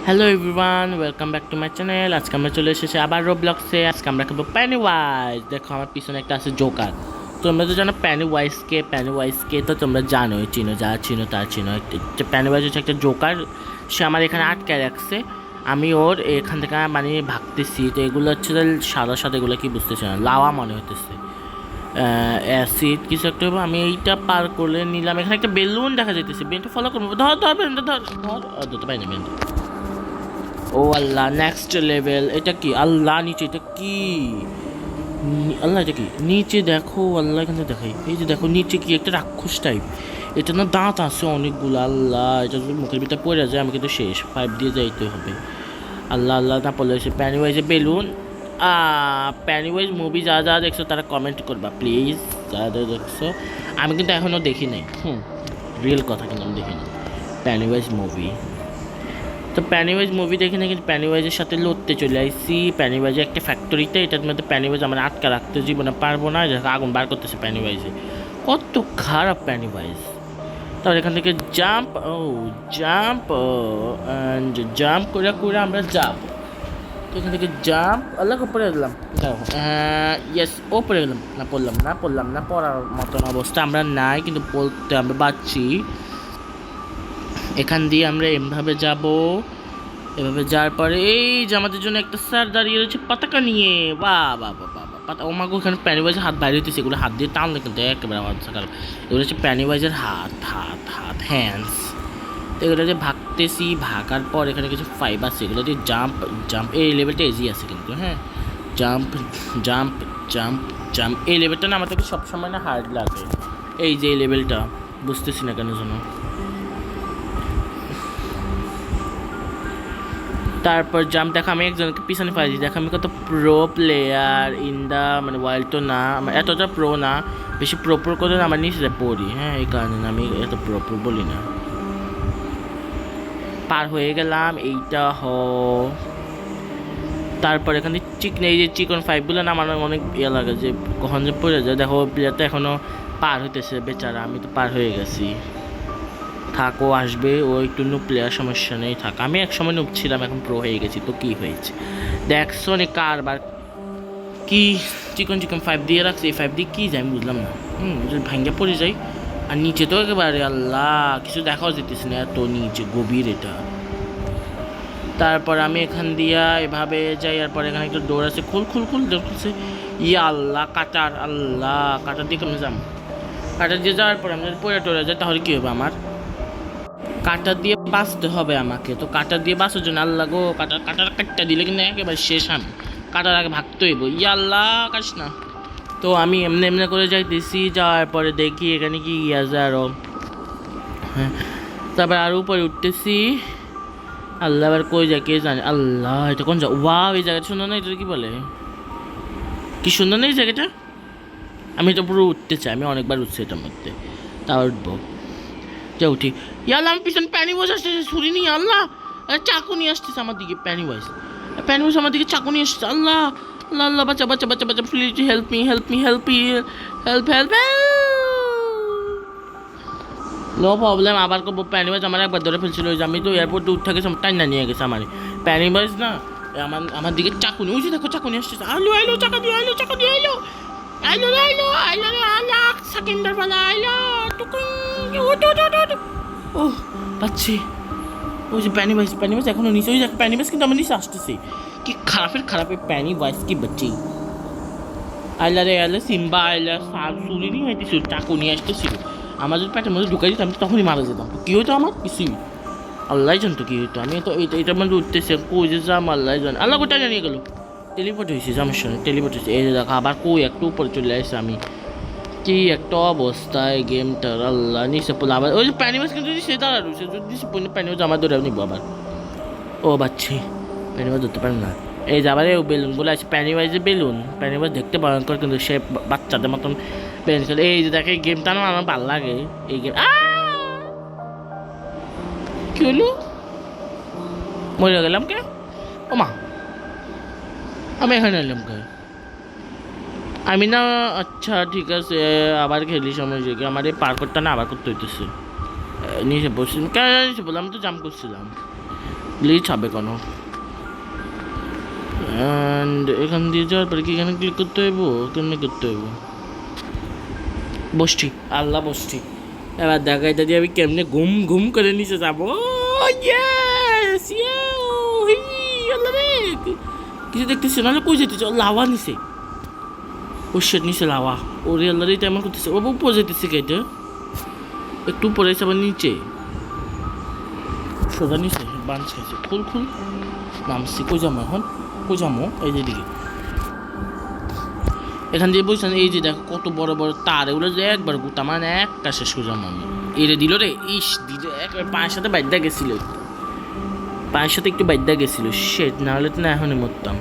Hello everyone, welcome back to my channel. আজকে আমরা চলে এসেছি আবার রোবলক্সে। আজকে আমরা খেলবো পেনিওয়াইজ। দেখো আমার পিছনে একটা আছে জোকার। তোমরা তো জানো পেনিওয়াইজকে তো তোমরা জানোই, চিনো, যা চিনো তা চিনো। পেনিওয়াইজ হচ্ছে একটা জোকার, সে আমার এখানে আটকায় রাখছে। আমি ওর এখান থেকে মানে ভাগতেছি। তো এগুলো হচ্ছে সাদা সাদা, এগুলো কি বুঝতেছি না, লাওয়া মনে হতেছে, অ্যাসিড কিছু একটা হবে। আমি এইটা পার করে নিলাম। এখানে একটা বেলুন দেখা যাইতেছে, বেলুনটা ফলো করবো। ধর ধর বেলুনটা ধর ধর, ধরতে পারি না বেলুনটা। ও আল্লাহ, নেক্সট লেভেল। এটা কি আল্লাহ? নিচে এটা কি আল্লাহ? এটা কি নিচে দেখো আল্লাহ, এখানে দেখাই। এই যে দেখো নিচে কি একটা রাক্ষস টাইপ। এটা না দাঁত আছে অনেকগুলো। আল্লাহ, এটা যদি মুখের ভিতরে পড়ে যায় আমি কিন্তু শেষ, 5 দিয়ে যাইতে হবে। আল্লাহ আল্লাহ, না পড়লে সে প্যানিওয়াইজে বেলুন। প্যানিওয়াইজ মুভি যা যা দেখছো তারা কমেন্ট করবা প্লিজ, যারা যারা দেখছো। আমি কিন্তু এখনও দেখি নাই, রিয়েল কথা, কিন্তু আমি দেখি নাই প্যানিওয়াইজ মুভি। তো প্যানিওয়াইজ মুভি দেখে না, কিন্তু প্যানিওয়াইজের সাথে লড়তে চলে আসছি। প্যানিওয়াইজের একটা ফ্যাক্টরিতে, এটার মধ্যে প্যানিওয়াইজ আমরা আটকা রাখতে জীবনে পারবো না। আগুন বার করতেছে প্যানিওয়াইজে, কত খারাপ প্যানিওয়াইজ। তাহলে এখান থেকে জাম্প, জাম্প করে করে আমরা যাবো। তো এখান থেকে জাম্প, আল্লাহ পড়ে গেলাম। ইয়েস, ও পড়ে গেলাম না, পড়লাম না, পড়ার মতন অবস্থা আমরা নাই, কিন্তু পড়তে আমরা পারছি। এখান দিয়ে আমরা এমভাবে যাব। এভাবে যাওয়ার পরে এই যে আমাদের জন্য একটা স্যার দাঁড়িয়ে রয়েছে পতাকা নিয়ে। বাহ বাহ বাহ বাহ বাহ, পাতা ওমাকে ওখানে প্যানিওয়াইজের হাত বাইরে হইতেছে, এগুলো হাত দিয়ে টানলে কিন্তু একেবারে আমার সকাল। এগুলো হচ্ছে প্যানিওয়াইজের হ্যান্ডস। তো এগুলো যে ভাগতেছি, ভাগার পর এখানে কিছু ফাইভ আছে, এগুলো দিয়ে জাম্প। এই লেভেলটা ইজি আছে কিন্তু, হ্যাঁ, জাম্প জাম্প জাম্প জাম্প। এই লেভেলটা না আমার থেকে সবসময় না হার্ড লাগে। এই যে এই লেভেলটা বুঝতেছি না কেন যেন। তারপর জাম্প দেখো, আমি একজনকে পিছনে পাইছি। দেখো আমি কত প্রো প্লেয়ার ইন দ্য মানে ওয়ার্ল্ড তো না, আমার এতটা প্রো না, বেশি প্রো করে আমার নিচে পড়ি, হ্যাঁ, এই কারণে আমি এত প্রো বলি না। পার হয়ে গেলাম এইটা তারপর এখানে এই যে চিকন ফাইভগুলো না আমার অনেক ইয়ে লাগে, যে কখন যে পড়ে যায়। দেখো প্লেয়ার তো এখনও পার হইতেছে বেচারা, আমি তো পার হয়ে গেছি। থাকো, আসবে ও, একটু নুব প্লেয়ার, সমস্যা নেই, থাক। আমি এক সময় নুব ছিলাম, এখন প্রো হয়ে গেছি, তো কি হয়েছে দেখছো নি কারবার। কি চিকন 5 দিয়ে রাখছে, এই 5 দিয়ে কী যায় আমি বুঝলাম না। যদি ভাঙ্গে পড়ে যাই। আর নিচে তো একেবারে আল্লাহ, কিছু দেখাও যেতেছে না, এত নিচে গভীর এটা। তারপর আমি এখান দিয়া এভাবে যাই, আর পরে এখানে একটু ডোর আছে, খুল ডোর খুলছে। ইয়া আল্লাহ, কাটার দিয়ে কেমন যাম? কাটার দিয়ে যাওয়ার পরে আমি যদি পড়ে টরে যাই তাহলে কী হবে আমার? কাটা দিয়ে বাঁচতে হবে আমাকে। তো কাটা দিয়ে বাঁচার জন্য আল্লাহ গো, কাটটা দিলে কিন্তু একেবারে শেষ। আমি কাটার আগে ভাগতে হইব। ইয়া আল্লাহ, কাটিস না। তো আমি এমনি করে যাইতেছি, যাওয়ার পরে দেখি এখানে কি আছে আরও, হ্যাঁ। তারপর আরও উপরে উঠতেছি। আল্লাহ আবার কই যায় কে জানে। আল্লাহ, এটা কোন যা? ওয়াও, এই জায়গাটা সুন্দর না? এটা কি বলে, কি সুন্দর না এই জায়গাটা? আমি এটা পুরো উঠতে চাই, আমি অনেকবার উঠছি এটার মধ্যে, তাও উঠবো। যা উঠি। ইয়াল্লাহ, আমি পিছনে প্যানিওয়াইজ আসতেছে, ছুরি নিয়ে। আল্লাহ, চাকু নিয়ে আসতেছে আমার দিকে। প্যানিওয়াইজ আমার দিকে চাকু নিয়ে আসতেছে। আল্লাহ আল্লাহ আল্লাহ, বাচ্চা প্লিজ হেল্প। নো প্রবলেম, আবার করবো। প্যানিওয়াইজ আমার একবার ধরে ফেলছিল, ওই যে আমি তো এয়ারপোর্টে উঠে গেছি, আমার টাইনা নিয়ে গেছে আমার প্যানিওয়াইজ না। আমার দিকে চাকু নিয়ে, ওই যে দেখো চাকু নিয়ে আসতেছে। আইলো চাকু দিয়ে আইলো। আল্লাহ, সেকেন্ডার পালা আইলো। ও পাচ্ছি। ওই যে প্যানিওয়াইজ এখনো নিচে, ওই যে প্যানিওয়াইজ কিন্তু আমার নিচে আসতেছে। কি খারাপের প্যানিওয়াইজ কি বাচ্চি। আইলা সিম্বা আইলা, চুরি নিয়ে আসতেছিল, চাকু নিয়ে আসতেছিল। আমার যদি পেটের মধ্যে ঢুকাই দিতাম তখনই মারা যেতাম। কী হইতো আমার? কিছুই, আল্লাহ জানতো কী হইতো। আমি তো এইটার মধ্যে উঠতেছে, কই যে যাম আল্লাহ জান। আল্লাহ কোথায় জানিয়ে গেলো। টেলিপোর্ট হয়েছে, সমস্যা নেই, টেলিপোর্ট হয়েছে। এই দেখো আবার কই একটু উপরে চলে আসছে। আমি কি একটা অবস্থা এই গেমটার, আল্লাহ। নিচে পড়লে আবার ওই যে প্যানিওয়াইজ, কিন্তু যদি সে দাঁড়া রয়েছে, যদি নিচে পড়লে প্যানিওয়াইজ আমার ধরে নিবো আবার। ও বাচ্ছি, প্যানিওয়াইজ ধরতে পারেন না। এই যে আবার এই বেলুনগুলো আছে, প্যানিওয়াইজের বেলুন। প্যানিওয়াইজ দেখতে ভয়ঙ্কর, কিন্তু সে বাচ্চাদের মতন বেলুন খেলে। এই যে দেখে গেমটা না আমার ভালো লাগে, এই গেম। কি হলো? মরে গেলাম কে? ও মা, আমি এখানে এলাম কে? আমি না, আচ্ছা ঠিক আছে, আবার খেলি সময় যে আমার এই পার্করটা না আবার করতে হইতেছে। নিচে বসছিলাম, কেন নিচে বললাম, আমি তো জাম্প করছিলাম। গ্লিচ হবে কোনো। অ্যান্ড এখান দিয়ে যাওয়ার পরে কি এখানে ক্লিক করতে হইব, কেমনি করতে হইব? বসছি, আল্লাহ বসছি। এবার দেখা এটা দিয়ে আমি কেমনে ঘুম ঘুম করে নিচে যাবো। ইয়েস আল্লাহ রে, কিছু দেখতেছি নাহলে কই যেতেছে? লাওয়া নিচে, ও শেট নিচে লাওয়া। ওরে আল্লাহ রে, এটা এমন করতেছে। ও উপরে যেতেছে কেটে, একটু পরে আবার নিচে, সোজা নিচে বাঞ্চ খাইছে। খুল খুল, নামছি। কই যাবো এখন? কই যাবো? এই যে দিকে এখান দিয়ে বলছেন, এই যে দেখো কত বড় বড় তার, এগুলো যে একবার গুতা মানে একটা শেষ করে যাবো আমি। এরে দিল রে, ইস দিল একবার পায়ের সাথে বাইদ্যা গেছিল, পায়ের সাথে একটু বাইদ্যা গেছিল। শেট, না হলে তো না এখনই মরতাম।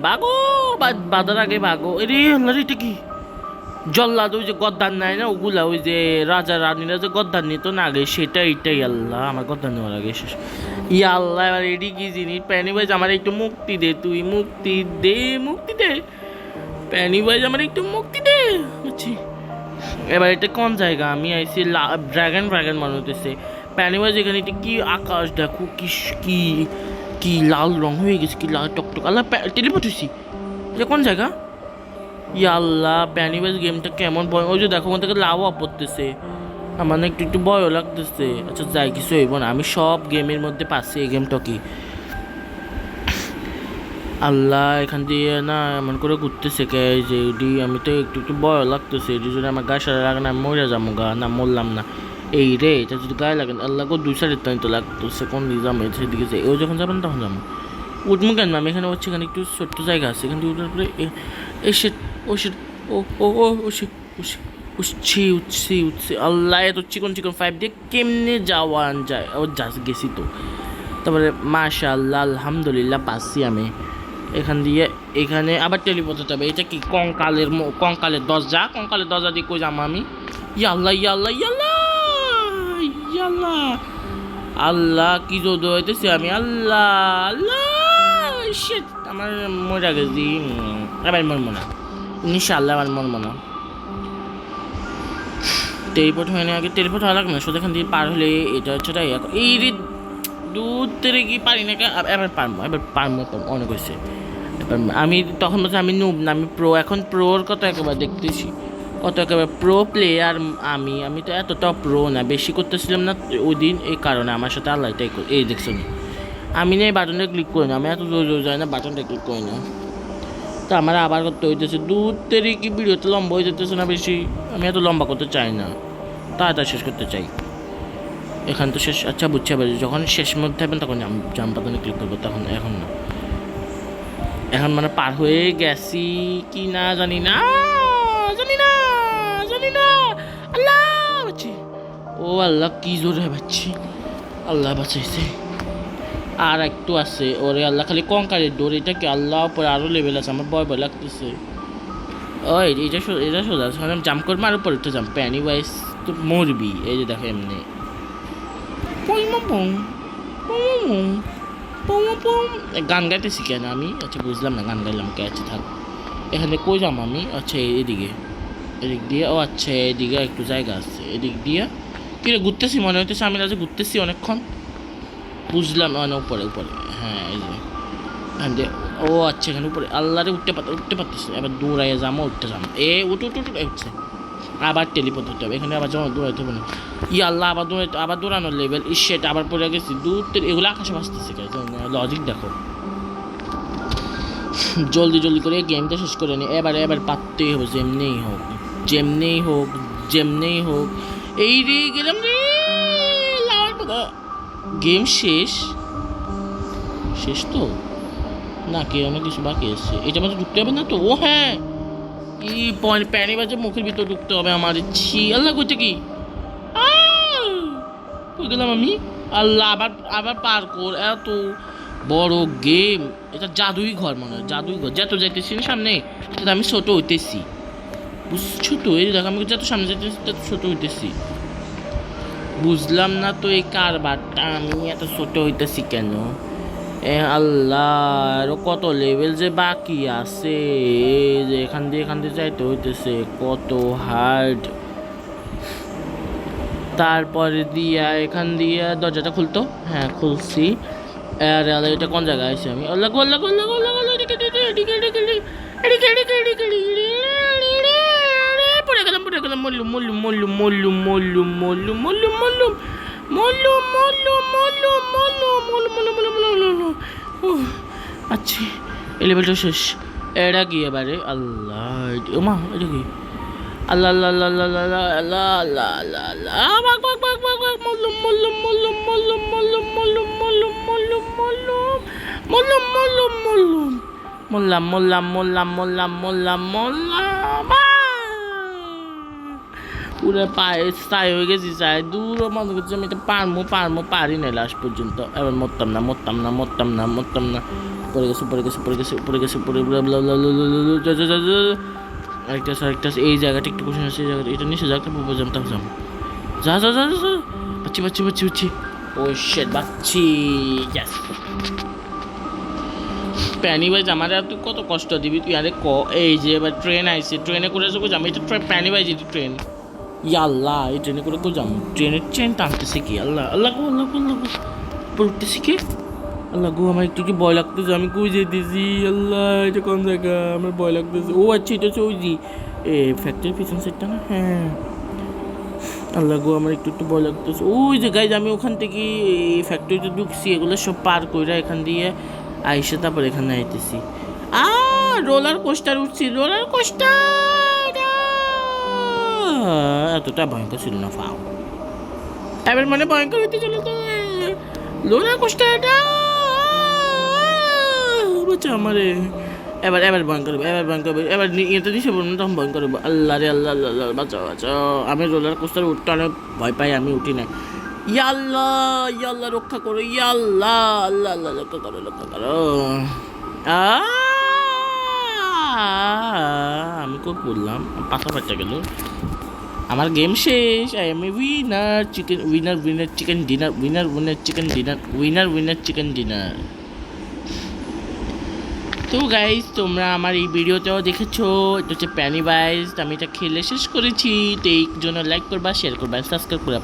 বাগো, বাঁধার আগে বাগো। এরে আল্লাহ রে, এটা কি? জল্লাদ, ওই যে গদ্দার নাই না ওগুলা, ওই যে রাজা রানীরা যে গদ্দার নিত না আগে, সেটা এইটাই। আল্লাহ, আমার গদ্দার নেওয়ার আগে শেষ। ইয়া আল্লাহ, এবার এডি কি জিনিস? প্যানি ভাইজ আমার একটু মুক্তি দে, তুই মুক্তি দে, মুক্তি দে প্যানি ভাইজ, আমার একটু মুক্তি দে। বুঝছি। এবার এটা কোন জায়গা? আমি আইসি ড্রাগন ড্রাগন মনে হতেছে। প্যানি ভাইজ এখানে এটা কি আকাশ দেখো, কি কি কি লাল রং হয়ে গেছে, কি লাল টকটক। আল্লাহ, টেলিপোর্ট হয়েছি। এটা কোন জায়গা? ইয়া আল্লাহ, প্যানিওয়াইজ গেমটা কেমন ভয়। ওই যে দেখো ওখান থেকে লাভও পড়তেছে, আমার না একটু একটু ভয়ও লাগতেছে। আচ্ছা যাই, কিছু হইব না, আমি সব গেমের মধ্যে পাচ্ছি। এই গেমটা কি আল্লাহ, এখান দিয়ে না এমন করে ঘুরতেছে কে? যে এটি আমি তো একটু একটু ভয় লাগতেছে। এটি যদি আমার গায়ে সারা লাগে না, আমি মরে যাবো গা। না মরলাম না। এই রে, এটা যদি গায়ে লাগে না, আল্লাহ গো, দুই সাইডের তো লাগতেছে। কোন দিকে যাবো? সেদিকে যাই। ও যখন যাবেন তখন যাবো। উঠবো কেন? আমি এখানে হচ্ছে, এখানে একটু ছোট্ট জায়গা আছে, এখান থেকে উঠার পরে এসে ও সে ও ও ও ও সে উঠছি উঠছি উঠছি। আল্লাহ, এত চিকন চিকন 5 দিয়ে কেমনে যাওয়া যায়? ও গেছি তো। তারপরে মাশাআল্লাহ, আলহামদুলিল্লাহ পাচ্ছি আমি। এখান দিয়ে এখানে আবার টেলিপোর্ট হতে হবে। এটা কি কঙ্কালের দরজা? কঙ্কালের দরজা দিয়ে কই যাবো আমি? ইয়াল্লাহ ইয়াল্লাহ ইয়াল্লাহ ইয়াল্লাহ, আল্লাহ কি জোর হইতেছে আমি। আল্লাহ আল্লাহ, শিট, আমার মরে গেছি। এবার মরবো না, ইনশাআল্লাহ আমার মরবো না। টেলিপোর্ট হয় না আগে, টেলিপোর্ট হওয়া লাগবে না, শুধু এখান দিয়ে পার হলে এটা হচ্ছে তাই। এই রে, দূর থেকে কি পারি না? এবার পারবো, এবার পারবো, অনেক হয়েছে। এবার আমি তখন বলছি আমি নুব না, আমি প্রো। এখন প্রোর কত একেবারে দেখতেছি, কত একেবারে প্রো প্লেয়ার। আমি তো এতটা প্রো না, বেশি করতেছিলাম না ওই দিন, এই কারণে আমার সাথে আল্লাহ এটাই করে। এই দেখছেন, আমি না এই বাটনটা ক্লিক করি না, আমি এত জোর জোর যায় না, বাটনটা ক্লিক করি না। তো আমার আবার করতে হইতেছে। দূর থেকে কি ভিডিওতে লম্বা হয়ে যেতেছে না বেশি? আমি এত লম্বা করতে চাই না, তাড়াতাড়ি শেষ করতে চাই। এখান তো শেষ। আচ্ছা বুঝতে পারছি, যখন শেষ মধ্যে হবেন তখন জাম বাটনে ক্লিক করবো, তখন। এখন না, এখন মানে পার হয়ে গেছি কি না জানি না, জানি না, জানি না। আল্লাহ বাঁচি, ও আল্লাহ কি জোরে বাঁচছি। আল্লাহ বাঁচাইছে। আর একটু আছে। ওরে আল্লাহ, খালি কঙ্কারের ডোর। এটা কি আল্লাহ, পরে আরও লেভেল আছে, আমার ভয় ভয় লাগতেছে। ওই এটা সোজা আছে, আমি জাম্প করবো আর উপরে উঠতে জাম্প। প্যানি ওয়াইজ তো মরবি। এই যে দেখো এমনি গান গাইতেছি কেন আমি? আচ্ছা বুঝলাম না, গান গাইলাম কে? আচ্ছা থাক, এখানে কই যাম আমি? আচ্ছা এদিকে, এদিক দিয়ে। ও আচ্ছা, এদিকে একটু জায়গা আছে, এদিক দিয়ে কি ঘুরতেছি মনে হইতেছে। আমি আজ ঘুরতেছি অনেকক্ষণ, বুঝলাম। মানে উপরে উপরে, হ্যাঁ এই যে এখান দিয়ে। ও আচ্ছা, এখানে উপরে। আল্লাহরে উঠতে পারতেছি। এবার দৌড়াইয়ে যাবো, উঠতে যাবো। উঠ উঠ উঠ উঠছে। আবার টেলিপোর্ট হতে হবে এখানে, আবার যেমন দৌড়াইতে হবে না। ই আল্লাহ, আবার দৌড়ানোর লেভেল। ইসেট, আবার পড়ে গেছি দূর থেকে। এগুলো আকাশে ভাসতেছে, লজিক দেখো। জলদি জলদি করে গেমটা শেষ করে নি। এবার পারতেই হবে, যেমনেই হোক, যেমনেই হোক, যেমনেই হোক। এই রে গেলাম রে, গেম শেষ। শেষ তো না, কে অনেক কিছু বাকি আছে। এটা মাঝে ঢুকতে হবে না তো? ও হ্যাঁ, এই প্যানি বাজে মুখের ভিতর ঢুকতে হবে আমার। ছি আল্লাহ, কইতে কি কই গেলাম আমি? আল্লাহ, আবার পার কর। এত বড় গেম, এটা জাদুই ঘর মনে হয়, জাদুই ঘর। যত যাইতেছি না সামনে, সেটা আমি ছোট হইতেছি, বুঝছো তো? এই দেখো, আমি যত সামনে যাইতেছি তত ছোট হইতেছি। বুঝলাম না তো এই কারবারটা, আমি এত ছোট হইতেছি কেন? আল্লাহ, আরো কত লেভেল যে বাকি আছে। যে এখান দিয়ে যাইতে হইতেছে, কত হার্ড। তারপরে দিয়া এখান দিয়ে দরজাটা খুলতো, হ্যাঁ খুলছি। আরে আরে এটা কোন জায়গায় আছি আমি? আল্লাহ গো আল্লাহ গো আল্লাহ গো আল্লাহ গো, এদিকে এদিকে এদিকে এদিকে এদিকে এদিকে এদিকে পড়ে গেলাম পড়ে গেলাম, মল্লুম মল্লুম মল্লুম মল্লুম মল্লুম মল্লুম মল্লুম মল্লুম মল্লুম মল্লুম মল্লুম মল্লুম মল্লুম মল্লুম মল্লুম। আচ্ছা এই লেভেলটা শেষ। এটা কি এবারে? আল্লাহ ওমা এটা কি? আল্লাহ আল্লাহ আল্লাহ আল্লাহ আল্লাহ আল্লাহ আল্লাহ আল্লাহ বাক বাক বাক বাক বাক মল্লুম মল্লুম মল্লুম মল্লুম মল্লুম মল্লুম মল্লুম মল্লুম মল্লুম মল্লুম মল্লুম মল্লুম মোল্লাম মোল্লাম মোল্লাম মোল্লাম মোল্লাম মোল্লাম। পুরো পায়ে ছাই হয়ে গেছি, চাই দূর মনে করছি আমি এটা পারমো পারমো, পারি না লাস্ট পর্যন্ত। এবার মরতাম না মরতাম না মরতাম না মরতাম না। পড়ে গেছে পড়ে গেছে পড়ে গেছে পড়ে গেছে পড়ে আরেকটা আরেকটা এই জায়গাটা একটু কোশ্চেন আছে, এই জায়গাটা এটা নিচে জায়গাটা বুঝলাম তাও যাম। যা যা যা যা বাচ্চি বাচ্চি বাচ্চি বাচ্চি ও শেট বাচ্চি। ইয়েস প্যানি ভাই আমার আর তুই কত কষ্ট দিবি তুই? আরে ক এই যে এবার ট্রেন আইছে, ট্রেনে করে যাবো যাবো এটা প্যানি ভাই যদি ট্রেন ইয়াল্লাহ এই ট্রেনে করে কো যাবো, ট্রেনের ট্রেন টানতেছে কি? আল্লাহ আল্লাহ গো আল্লাহ গো আল্লাহ গো পড়তেছি কি? আল্লাহ গো আমার একটু কি ভয় লাগতেছে, আমি কই যেতেছি? আল্লাহ এটা কোন জায়গা? আমার ভয় লাগতেছে। ও আচ্ছা এটা হচ্ছে ওই জি এ ফ্যাক্টরির পিছন সাইডটা না? হ্যাঁ আল্লাহ গো আমার একটু একটু ভয় লাগতেছে। ওই যে গাইজ আমি ওখান থেকে এই ফ্যাক্টরিতে ঢুকছি, এগুলো সব পার কইরা এখান দিয়ে আইসে তারপর এখানে আইতেছি। রোলার কোস্টার উঠছি, রোলার কোস্টার এতটা ভয়ঙ্কর ছিল না ফাও, এবার মানে ভয়ঙ্কর হইতে চলো তো রোলার কোস্টারটা বাচ্চা আমারে। এবার এবার ভয়ঙ্কর হবে, এবার ভয়ঙ্কর হবে, এবার ইয়েতে দিছে বলুন তখন ভয়ঙ্কর হবে। আল্লাহ রে আল্লাহ আল্লাহ আল্লাহ বাঁচাও বাঁচাও। আমি রোলার কোস্টারে উঠতে অনেক ভয় পাই, আমি উঠি না। ইয়াল্লাহ ইয়াল্লাহ রক্ষা করো, ইয়াল্লাহ আল্লাহ আল্লাহ রক্ষা করো রক্ষা করো। আমি কো বললাম পাতা পাতা গেল, আমার গেম শেষ। I M A winner chicken winner winner chicken dinner winner winner chicken dinner winner winner chicken dinner. তো গাইজ তোমরা আমার এই ভিডিওতেও দেখেছো, এটা হচ্ছে প্যানি বাইজ। আমি এটা খেলে শেষ করেছি, তো এই জন্য লাইক করবা শেয়ার করবা সাবস্ক্রাইব করবা।